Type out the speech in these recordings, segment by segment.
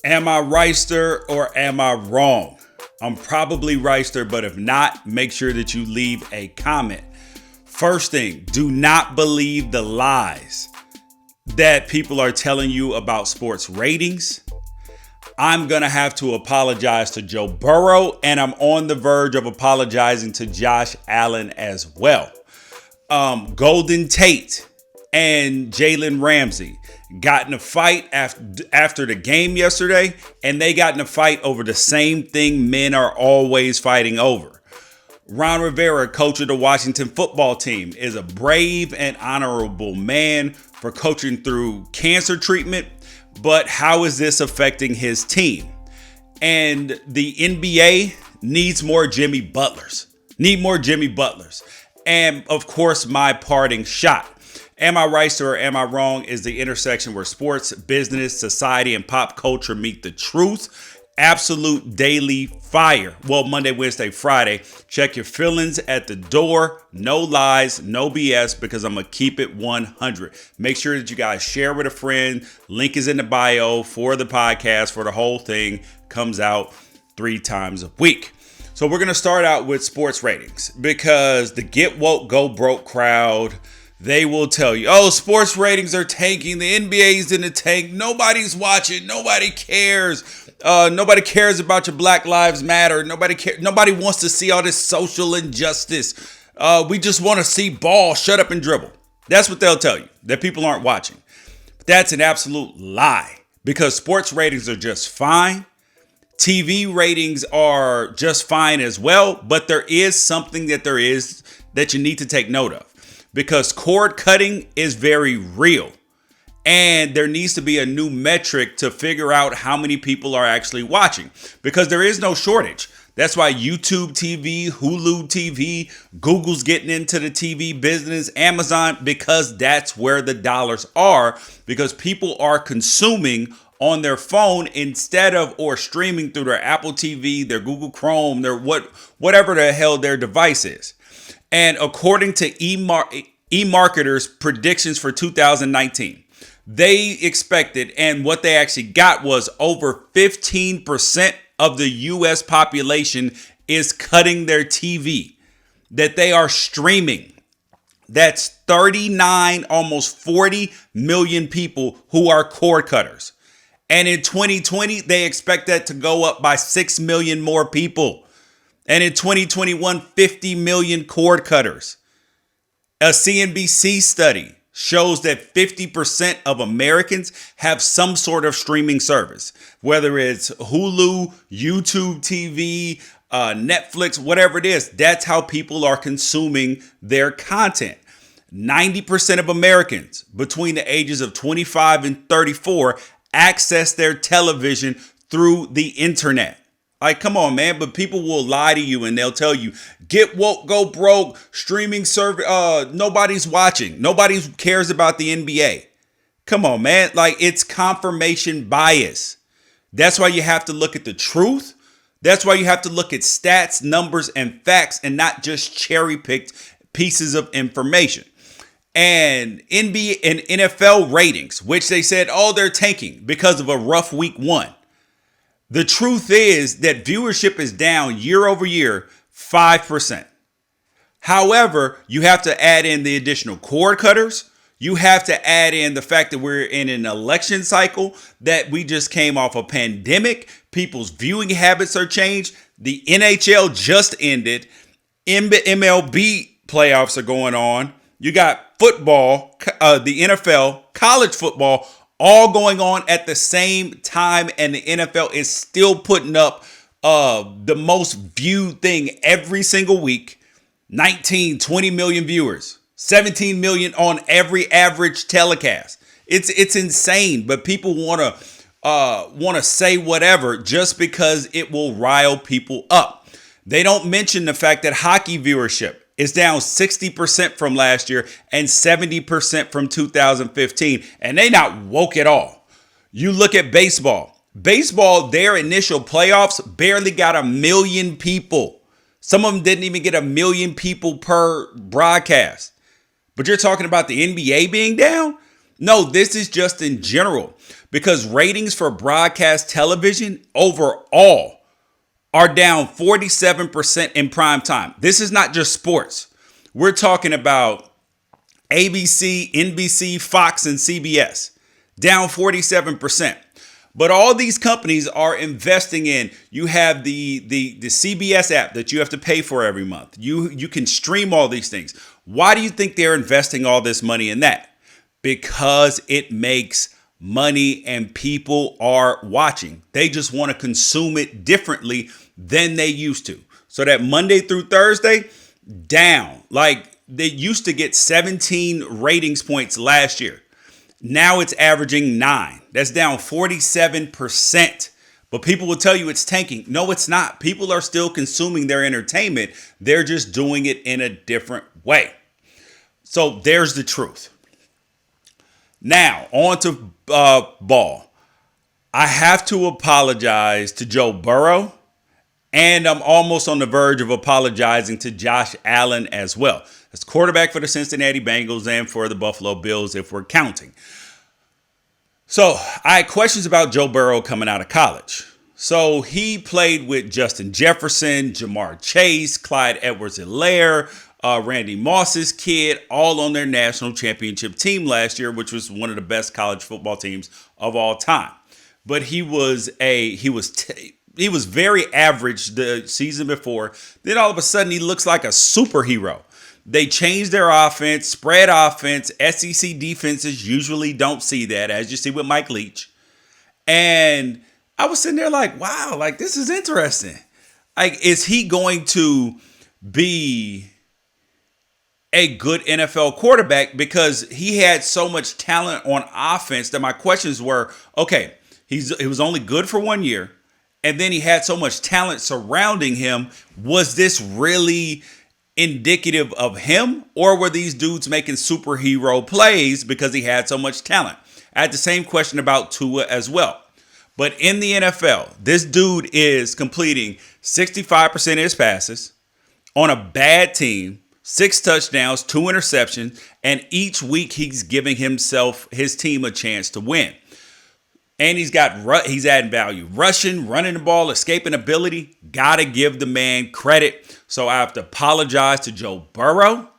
Am I Wrighster or am I wrong? I'm probably Wrighster, but if not, make sure that you leave a comment. First thing, do not believe the lies that people are telling you about sports ratings. I'm going to have to apologize to Joe Burrow, and I'm on the verge of apologizing to Josh Allen as well. Golden Tate and Jalen Ramsey got in a fight after the game yesterday, and they got in a fight over the same thing men are always fighting over. Rivera, coach of the Washington football team, is a brave and honorable man for coaching through cancer treatment, but how is this affecting his team? And the NBA needs more Jimmy Butlers. And of course, my parting shot. Am I right or am I wrong is the intersection where sports, business, society, and pop culture meet the truth. Absolute daily fire. Well, Monday, Wednesday, Friday. Check your feelings at the door. No lies, no BS, because I'm going to keep it 100. Make sure that you guys share with a friend. Link is in the bio for the podcast, for the whole thing. Comes out 3 times a week. So we're going to start out with sports ratings, because the get woke, go broke crowd, they will tell you, oh, sports ratings are tanking. The NBA's in the tank. Nobody's watching. Nobody cares. Nobody cares about your Black Lives Matter. Nobody wants to see all this social injustice. We just want to see ball. Shut up and dribble. That's what they'll tell you, that people aren't watching. But that's an absolute lie, because sports ratings are just fine. TV ratings are just fine as well. But there is something that you need to take note of, because cord cutting is very real. And there needs to be a new metric to figure out how many people are actually watching, because there is no shortage. That's why YouTube TV, Hulu TV, Google's getting into the TV business, Amazon, because that's where the dollars are, because people are consuming on their phone instead of, or streaming through their Apple TV, their Google Chrome, their whatever the hell their device is. And according to eMarketer's predictions for 2019, they expected, and what they actually got was over 15% of the U.S. population is cutting their TV, that they are streaming. That's 39, almost 40 million people who are cord cutters. And in 2020, they expect that to go up by 6 million more people. And in 2021, 50 million cord cutters. A CNBC study shows that 50% of Americans have some sort of streaming service, whether it's Hulu, YouTube TV, Netflix, whatever it is. That's how people are consuming their content. 90% of Americans between the ages of 25 and 34 access their television through the internet. Like, come on, man. But people will lie to you and they'll tell you, get woke, go broke, streaming service. Nobody's watching. Nobody cares about the NBA. Come on, man. Like, it's confirmation bias. That's why you have to look at the truth. That's why you have to look at stats, numbers, and facts, and not just cherry picked pieces of information. And NBA and NFL ratings, which they said, oh, they're tanking because of a rough week 1. The truth is that viewership is down year over year, 5%. However, you have to add in the additional cord cutters. You have to add in the fact that we're in an election cycle, that we just came off a pandemic. People's viewing habits are changed. The NHL just ended. MLB playoffs are going on. You got football, the NFL, college football, all going on at the same time, and the NFL is still putting up the most viewed thing every single week. 19, 20 million viewers, 17 million on every average telecast. It's insane, but people want to say whatever just because it will rile people up. They don't mention the fact that hockey viewership is down 60% from last year and 70% from 2015. And they not woke at all. You look at baseball. Baseball, their initial playoffs barely got 1 million people. Some of them didn't even get 1 million people per broadcast. But you're talking about the NBA being down? No, this is just in general. because ratings for broadcast television overall are down 47% in prime time. This is not just sports. We're talking about ABC, NBC, Fox, and CBS, down 47%. But all these companies are investing in, you have the CBS app that you have to pay for every month. You can stream all these things. Why do you think they're investing all this money in that? Because it makes money and people are watching. They just want to consume it differently than they used to. So that Monday through Thursday, down. Like they used to get 17 ratings points last year. Now it's averaging 9. That's down 47%. But people will tell you it's tanking. No, it's not. People are still consuming their entertainment. They're just doing it in a different way. So there's the truth. Now, on to ball. I have to apologize to Joe Burrow, and I'm almost on the verge of apologizing to Josh Allen as well. As quarterback for the Cincinnati Bengals and for the Buffalo Bills, if we're counting. So I had questions about Joe Burrow coming out of college. So he played with Justin Jefferson, Jamar Chase, Clyde Edwards-Helaire, Randy Moss's kid, all on their national championship team last year, which was one of the best college football teams of all time. But he was very average the season before. Then all of a sudden he looks like a superhero. They changed their offense, spread offense. SEC defenses usually don't see that, as you see with Mike Leach. And I was sitting there like, wow, like this is interesting. Like, is he going to be a good NFL quarterback? Because he had so much talent on offense that my questions were, okay, he was only good for 1 year. And then he had so much talent surrounding him. Was this really indicative of him, or were these dudes making superhero plays because he had so much talent? I had the same question about Tua as well. But in the NFL, this dude is completing 65% of his passes on a bad team, 6 touchdowns, 2 interceptions, and each week he's giving his team a chance to win. And he's adding value. Rushing, running the ball, escaping ability. Gotta give the man credit. So I have to apologize to Joe Burrow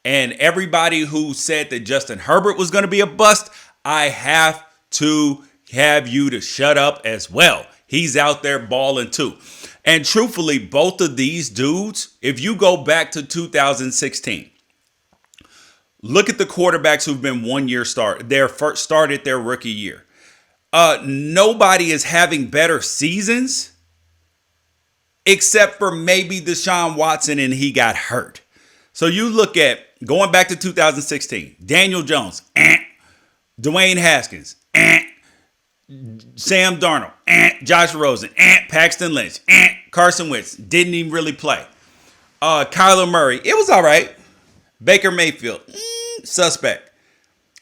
and everybody who said that Justin Herbert was going to be a bust. I have to have you to shut up as well. He's out there balling too. And truthfully, both of these dudes, if you go back to 2016, look at the quarterbacks who've been 1 year started their rookie year. Nobody is having better seasons except for maybe Deshaun Watson, and he got hurt. So you look at going back to 2016, Daniel Jones, Dwayne Haskins, Sam Darnold, Josh Rosen, Paxton Lynch, Carson Wentz, didn't even really play. Kyler Murray, it was all right. Baker Mayfield, suspect.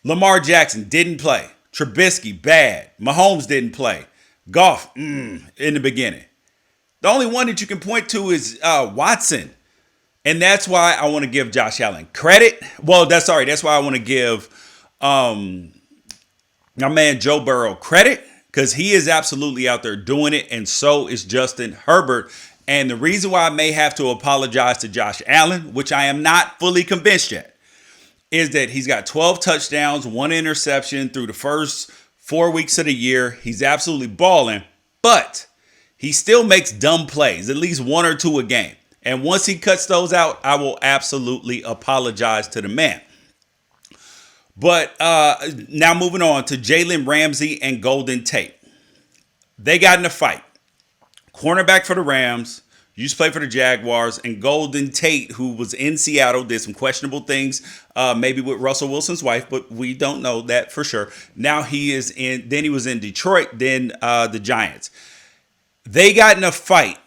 Lamar Jackson didn't play. Trubisky, bad. Mahomes didn't play. Goff, in the beginning. The only one that you can point to is Watson. And that's why I want to give Josh Allen credit. Well, that's why I want to give my man Joe Burrow credit, because he is absolutely out there doing it, and so is Justin Herbert. And the reason why I may have to apologize to Josh Allen, which I am not fully convinced yet, is that he's got 12 touchdowns, 1 interception through the first 4 weeks of the year. He's absolutely balling, but he still makes dumb plays, at least 1 or 2 a game. And once he cuts those out, I will absolutely apologize to the man. But now moving on to Jalen, Ramsey, and Golden Tate. They got in a fight. Cornerback for the Rams, used to play for the Jaguars, and Golden Tate, who was in Seattle, did some questionable things, maybe with Russell Wilson's wife, but we don't know that for sure. Now he was in Detroit, then the Giants. They got in a fight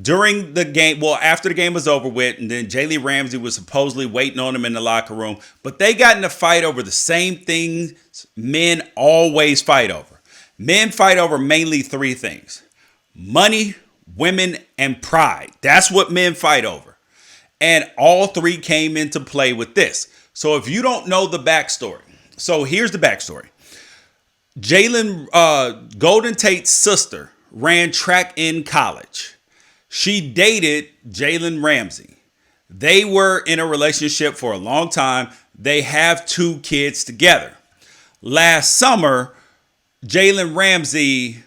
during the game, well, after the game was over with, and then Jalen Ramsey was supposedly waiting on him in the locker room, but they got in a fight over the same things men always fight over. Men fight over mainly 3 things: money, women, and pride. That's what men fight over. And all 3 came into play with this. So if you don't know the backstory, so here's the backstory. Golden Tate's sister ran track in college. She dated Jalen Ramsey. They were in a relationship for a long time. They have 2 kids together. Last summer, Jalen Ramsey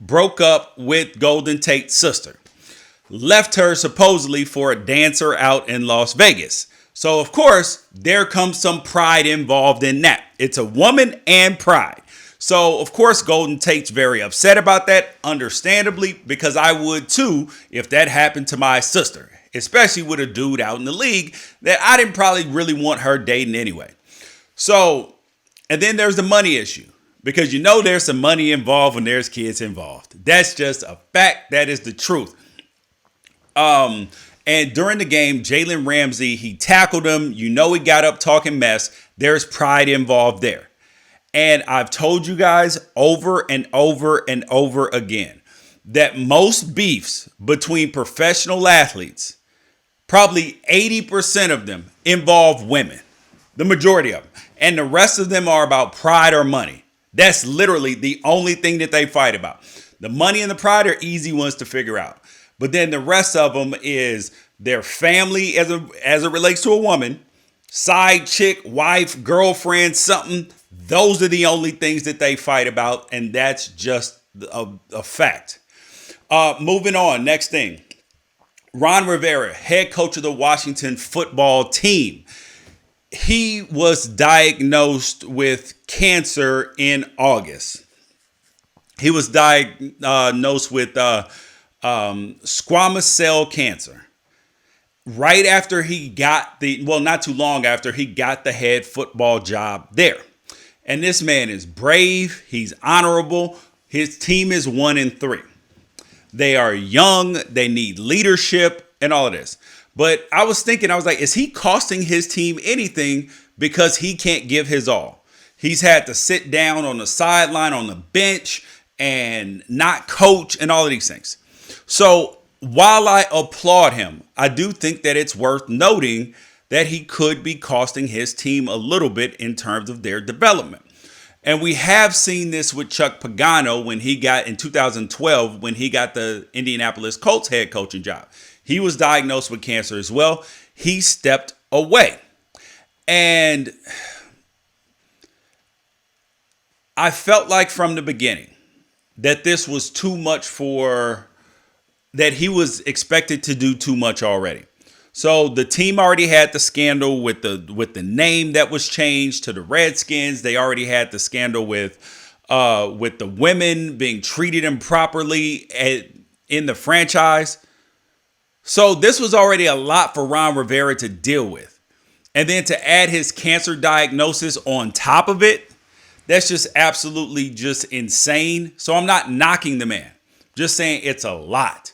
broke up with Golden Tate's sister. Left her supposedly for a dancer out in Las Vegas. So, of course, there comes some pride involved in that. It's a woman and pride. So, of course, Golden Tate's very upset about that, understandably, because I would too if that happened to my sister, especially with a dude out in the league that I didn't probably really want her dating anyway. So, and then there's the money issue, because there's some money involved when there's kids involved. That's just a fact. That is the truth. And during the game, Jalen Ramsey, he tackled him. He got up talking mess. There's pride involved there. And I've told you guys over and over and over again that most beefs between professional athletes, probably 80% of them involve women, the majority of them. And the rest of them are about pride or money. That's literally the only thing that they fight about. The money and the pride are easy ones to figure out. But then the rest of them is their family as it relates to a woman, side chick, wife, girlfriend, something. Those are the only things that they fight about. And that's just a fact. Moving on. Next thing. Ron Rivera, head coach of the Washington football team. He was diagnosed with cancer in August. He was diagnosed with squamous cell cancer. Right after he got not too long after he got the head football job there. And this man is brave. He's honorable. His team is 1-3. They are young. They need leadership and all of this. But I was like, is he costing his team anything because he can't give his all? He's had to sit down on the sideline, on the bench, and not coach and all of these things. So while I applaud him, I do think that it's worth noting that he could be costing his team a little bit in terms of their development. And we have seen this with Chuck Pagano when he got in 2012, when he got the Indianapolis Colts head coaching job. He was diagnosed with cancer as well. He stepped away. And I felt like from the beginning that this was too much that he was expected to do too much already. So the team already had the scandal with the name that was changed to the Redskins. They already had the scandal with the women being treated improperly in the franchise. So this was already a lot for Ron Rivera to deal with. And then to add his cancer diagnosis on top of it, that's just absolutely just insane. So I'm not knocking the man, just saying it's a lot.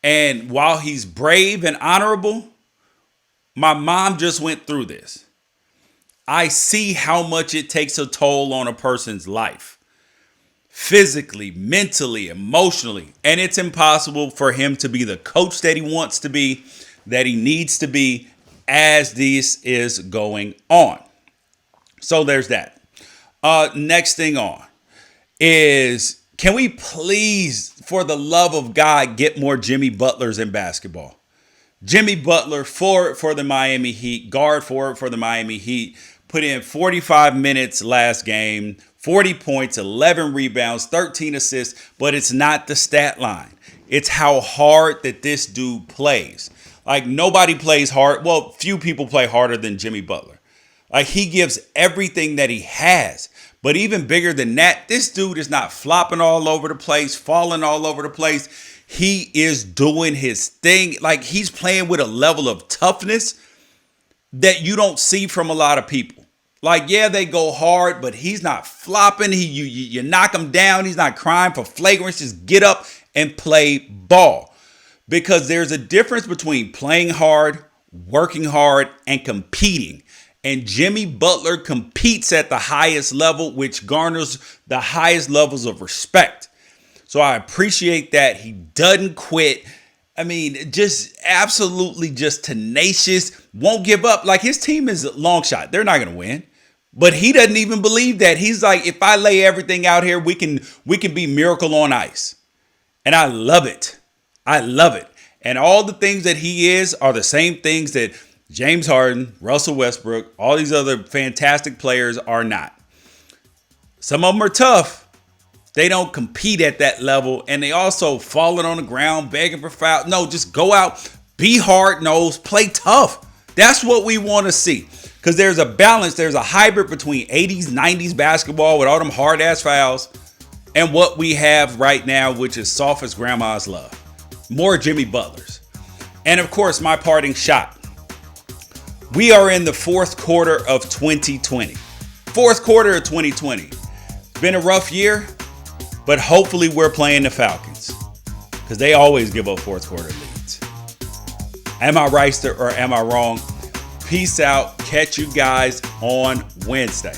And while he's brave and honorable, my mom just went through this. I see how much it takes a toll on a person's life. Physically, mentally, emotionally. And it's impossible for him to be the coach that he wants to be, that he needs to be as this is going on. So there's that. Next thing on is, can we please, for the love of God, get more Jimmy Butlers in basketball? Jimmy Butler, forward for the Miami Heat, guard forward for the Miami Heat, put in 45 minutes last game, 40 points, 11 rebounds, 13 assists, but it's not the stat line. It's how hard that this dude plays. Like, nobody plays hard. Well, few people play harder than Jimmy Butler. Like, he gives everything that he has. But even bigger than that, this dude is not flopping all over the place, falling all over the place. He is doing his thing. Like, he's playing with a level of toughness that you don't see from a lot of people. Like, yeah, they go hard, but he's not flopping. You knock him down. He's not crying for flagrants. Just get up and play ball. Because there's a difference between playing hard, working hard, and competing. And Jimmy Butler competes at the highest level, which garners the highest levels of respect. So I appreciate that. He doesn't quit. I mean, just absolutely just tenacious, won't give up. Like, his team is a long shot. They're not going to win. But he doesn't even believe that. He's like, if I lay everything out here, we can be miracle on ice. And I love it. I love it. And all the things that he is are the same things that James Harden, Russell Westbrook, all these other fantastic players are not. Some of them are tough. They don't compete at that level. And they also falling on the ground, begging for foul. No, just go out, be hard-nosed, play tough. That's what we want to see. Because there's a balance, there's a hybrid between 80s, 90s basketball with all them hard-ass fouls and what we have right now, which is soft as grandma's love. More Jimmy Butlers. And of course, my parting shot. We are in the fourth quarter of 2020. Fourth quarter of 2020. It's been a rough year, but hopefully we're playing the Falcons because they always give up fourth quarter leads. Am I Wrighster or am I wrong? Peace out. Catch you guys on Wednesday.